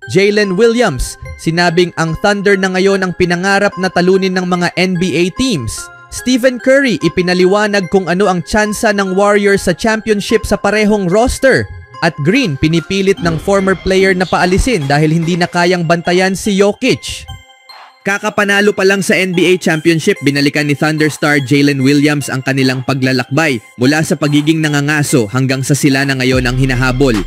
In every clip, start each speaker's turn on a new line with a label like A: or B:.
A: Jalen Williams, sinabing ang Thunder na ngayon ang pinangarap na talunin ng mga NBA teams. Stephen Curry, ipinaliwanag kung ano ang tsansa ng Warriors sa championship sa parehong roster. At Green, pinipilit ng former player na paalisin dahil hindi na kayang bantayan si Jokic. Kakapanalo pa lang sa NBA Championship, binalikan ni Thunder star Jalen Williams ang kanilang paglalakbay mula sa pagiging nangangaso hanggang sa sila na ngayon ang hinahabol.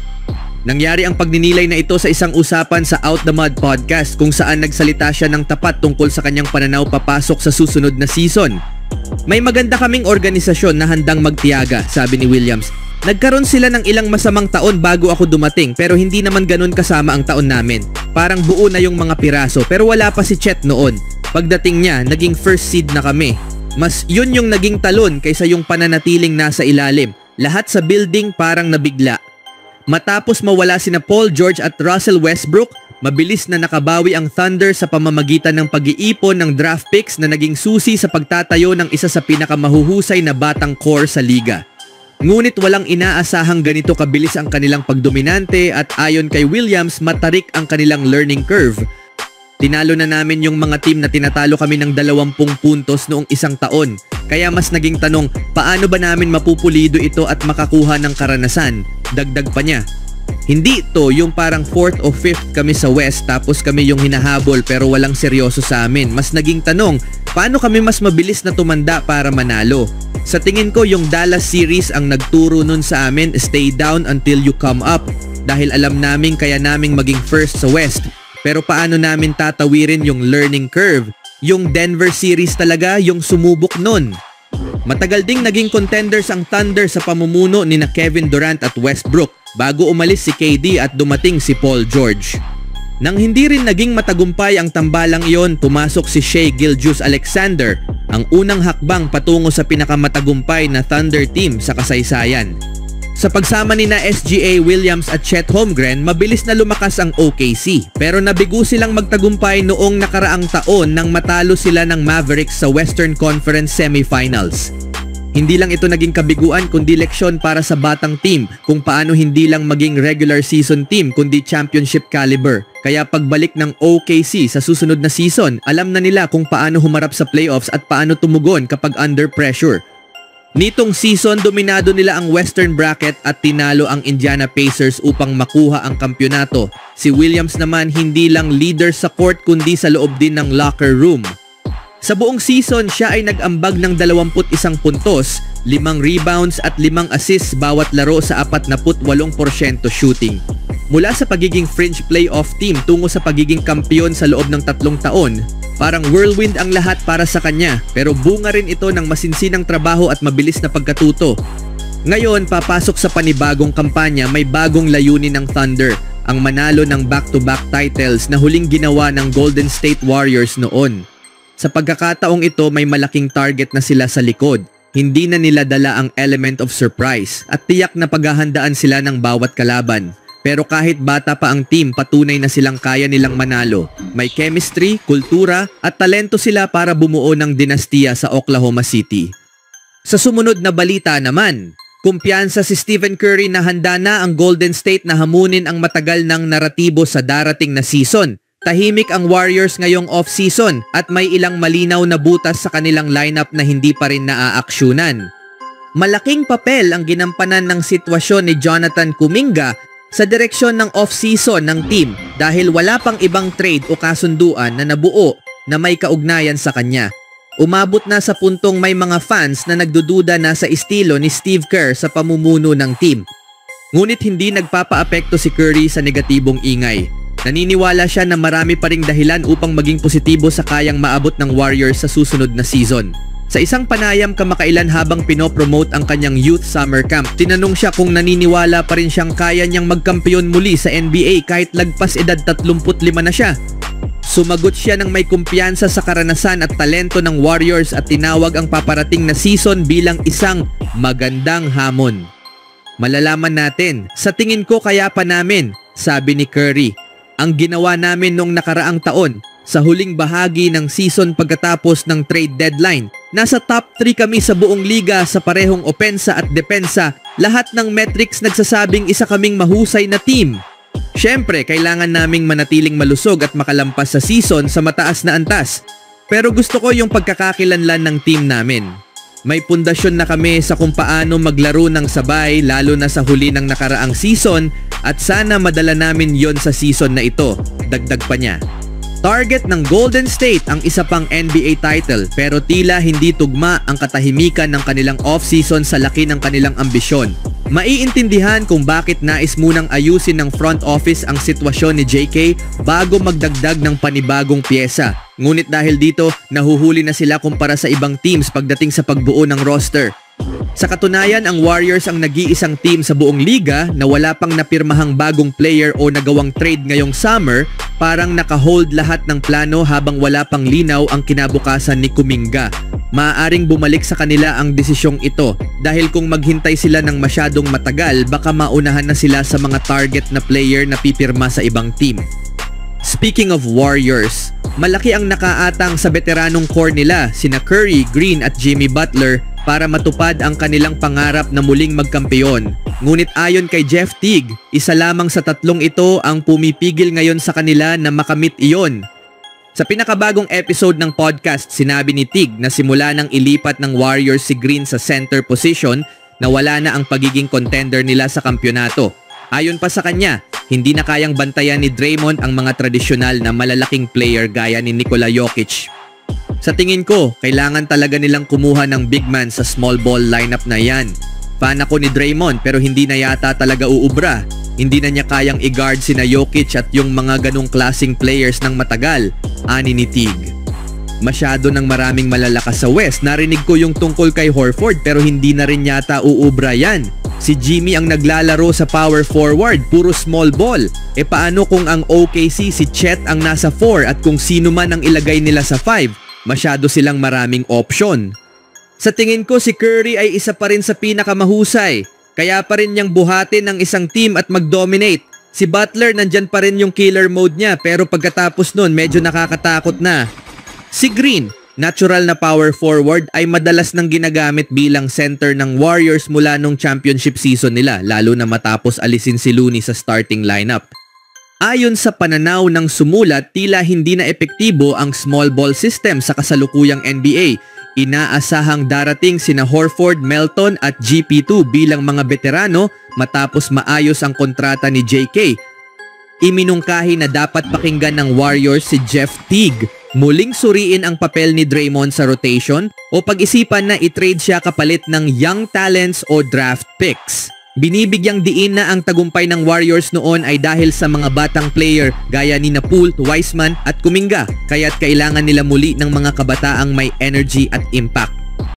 A: Nangyari ang pagninilay na ito sa isang usapan sa Out the Mud podcast kung saan nagsalita siya ng tapat tungkol sa kanyang pananaw papasok sa susunod na season. May maganda kaming organisasyon na handang magtiyaga, sabi ni Williams. Nagkaroon sila ng ilang masamang taon bago ako dumating pero hindi naman ganun kasama ang taon namin. Parang buo na yung mga piraso pero wala pa si Chet noon. Pagdating niya, naging first seed na kami. Mas yun yung naging talon kaysa yung pananatiling nasa ilalim. Lahat sa building parang nabigla. Matapos mawala sina Paul George at Russell Westbrook, mabilis na nakabawi ang Thunder sa pamamagitan ng pag-iipon ng draft picks na naging susi sa pagtatayo ng isa sa pinakamahuhusay na batang core sa liga. Ngunit walang inaasahang ganito kabilis ang kanilang pagdominante at ayon kay Williams, matarik ang kanilang learning curve. Tinalo na namin yung mga team na tinatalo kami ng 20 puntos noong isang taon. Kaya mas naging tanong, paano ba namin mapupulido ito at makakuha ng karanasan? Dagdag pa niya. Hindi ito yung parang 4th o 5th kami sa West tapos kami yung hinahabol pero walang seryoso sa amin. Mas naging tanong, paano kami mas mabilis na tumanda para manalo? Sa tingin ko yung Dallas series ang nagturo nun sa amin, stay down until you come up. Dahil alam namin kaya naming maging first sa West. Pero paano namin tatawirin yung learning curve? Yung Denver series talaga yung sumubok nun. Matagal ding naging contenders ang Thunder sa pamumuno ni na Kevin Durant at Westbrook bago umalis si KD at dumating si Paul George. Nang hindi rin naging matagumpay ang tambalang iyon, pumasok si Shai Gilgeous-Alexander, ang unang hakbang patungo sa pinakamatagumpay na Thunder team sa kasaysayan. Sa pagsama ni na SGA Williams at Chet Holmgren, mabilis na lumakas ang OKC. Pero nabigo silang magtagumpay noong nakaraang taon nang matalo sila ng Mavericks sa Western Conference Semifinals. Hindi lang ito naging kabiguan kundi leksyon para sa batang team kung paano hindi lang maging regular season team kundi championship caliber. Kaya pagbalik ng OKC sa susunod na season, alam na nila kung paano humarap sa playoffs at paano tumugon kapag under pressure. Nitong season, dominado nila ang Western bracket at tinalo ang Indiana Pacers upang makuha ang kampyonato. Si Williams naman hindi lang leader sa court kundi sa loob din ng locker room. Sa buong season, siya ay nag-ambag ng 21 puntos, 5 rebounds at 5 assists bawat laro sa 48% shooting. Mula sa pagiging fringe playoff team tungo sa pagiging kampiyon sa loob ng 3 taon, parang whirlwind ang lahat para sa kanya pero bunga rin ito ng masinsinang trabaho at mabilis na pagkatuto. Ngayon, papasok sa panibagong kampanya, may bagong layunin ng Thunder, ang manalo ng back-to-back titles na huling ginawa ng Golden State Warriors noon. Sa pagkakataong ito, may malaking target na sila sa likod. Hindi na nila dala ang element of surprise at tiyak na paghahandaan sila ng bawat kalaban. Pero kahit bata pa ang team, patunay na silang kaya nilang manalo. May chemistry, kultura at talento sila para bumuo ng dinastiya sa Oklahoma City. Sa sumunod na balita naman, kumpiyansa si Stephen Curry na handa na ang Golden State na hamunin ang matagal ng naratibo sa darating na season. Tahimik ang Warriors ngayong off-season at may ilang malinaw na butas sa kanilang lineup na hindi pa rin naaaksyonan. Malaking papel ang ginampanan ng sitwasyon ni Jonathan Kuminga sa direksyon ng off-season ng team dahil wala pang ibang trade o kasunduan na nabuo na may kaugnayan sa kanya. Umabot na sa puntong may mga fans na nagdududa na sa estilo ni Steve Kerr sa pamumuno ng team. Ngunit hindi nagpapaapekto si Curry sa negatibong ingay. Naniniwala siya na marami pa ring dahilan upang maging positibo sa kayang maabot ng Warriors sa susunod na season. Sa isang panayam kamakailan habang pinopromote ang kanyang youth summer camp, tinanong siya kung naniniwala pa rin siyang kaya niyang magkampiyon muli sa NBA kahit lagpas edad 35 na siya. Sumagot siya ng may kumpiyansa sa karanasan at talento ng Warriors at tinawag ang paparating na season bilang isang magandang hamon. Malalaman natin, sa tingin ko kaya pa namin, sabi ni Curry. Ang ginawa namin noong nakaraang taon, sa huling bahagi ng season pagkatapos ng trade deadline, nasa top 3 kami sa buong liga sa parehong opensa at depensa, lahat ng metrics nagsasabing isa kaming mahusay na team. Syempre, kailangan naming manatiling malusog at makalampas sa season sa mataas na antas. Pero gusto ko yung pagkakakilanlan ng team namin. May pundasyon na kami sa kung paano maglaro ng sabay lalo na sa huli ng nakaraang season at sana madala namin yon sa season na ito, dagdag pa niya. Target ng Golden State ang isa pang NBA title pero tila hindi tugma ang katahimikan ng kanilang off-season sa laki ng kanilang ambisyon. Maiintindihan kung bakit nais munang ayusin ng front office ang sitwasyon ni JK bago magdagdag ng panibagong pyesa. Ngunit dahil dito, nahuhuli na sila kumpara sa ibang teams pagdating sa pagbuo ng roster. Sa katunayan, ang Warriors ang nag-iisang team sa buong liga na wala pang napirmahang bagong player o nagawang trade ngayong summer, parang naka-hold lahat ng plano habang wala pang linaw ang kinabukasan ni Kuminga. Maaaring bumalik sa kanila ang desisyong ito dahil kung maghintay sila ng masyadong matagal, baka maunahan na sila sa mga target na player na pipirma sa ibang team. Speaking of Warriors, malaki ang nakaatang sa veteranong core nila sina Curry, Green at Jimmy Butler para matupad ang kanilang pangarap na muling magkampeon. Ngunit ayon kay Jeff Teague, isa lamang sa tatlong ito ang pumipigil ngayon sa kanila na makamit iyon. Sa pinakabagong episode ng podcast, sinabi ni Teague na simula nang ilipat ng Warriors si Green sa center position na wala na ang pagiging contender nila sa kampyonato. Ayon pa sa kanya, hindi na kayang bantayan ni Draymond ang mga tradisyonal na malalaking player gaya ni Nikola Jokic. Sa tingin ko, kailangan talaga nilang kumuha ng big man sa small ball lineup na yan. Fan ako ni Draymond pero hindi na yata talaga uubra. Hindi na niya kayang i-guard sina Jokic at yung mga ganong klaseng players ng matagal, ani ni Teague. Masyado ng maraming malalakas sa West. Narinig ko yung tungkol kay Horford pero hindi na rin yata uubra yan. Si Jimmy ang naglalaro sa power forward, puro small ball. E paano kung ang OKC si Chet ang nasa 4 at kung sino man ang ilagay nila sa 5? Masyado silang maraming option. Sa tingin ko si Curry ay isa pa rin sa pinakamahusay. Kaya pa rin niyang buhatin ng isang team at mag-dominate. Si Butler nandyan pa rin yung killer mode niya pero pagkatapos nun medyo nakakatakot na. Si Green, natural na power forward ay madalas nang ginagamit bilang center ng Warriors mula nung championship season nila lalo na matapos alisin si Looney sa starting lineup. Ayon sa pananaw ng sumulat, tila hindi na epektibo ang small ball system sa kasalukuyang NBA. Inaasahang darating sina Horford, Melton at GP2 bilang mga veterano matapos maayos ang kontrata ni JK. Iminungkahi na dapat pakinggan ng Warriors si Jeff Teague. Muling suriin ang papel ni Draymond sa rotation o pag-isipan na i-trade siya kapalit ng young talents o draft picks. Binibigyang diin na ang tagumpay ng Warriors noon ay dahil sa mga batang player gaya ni Poole, Wiseman at Kuminga kaya't kailangan nila muli ng mga kabataang may energy at impact.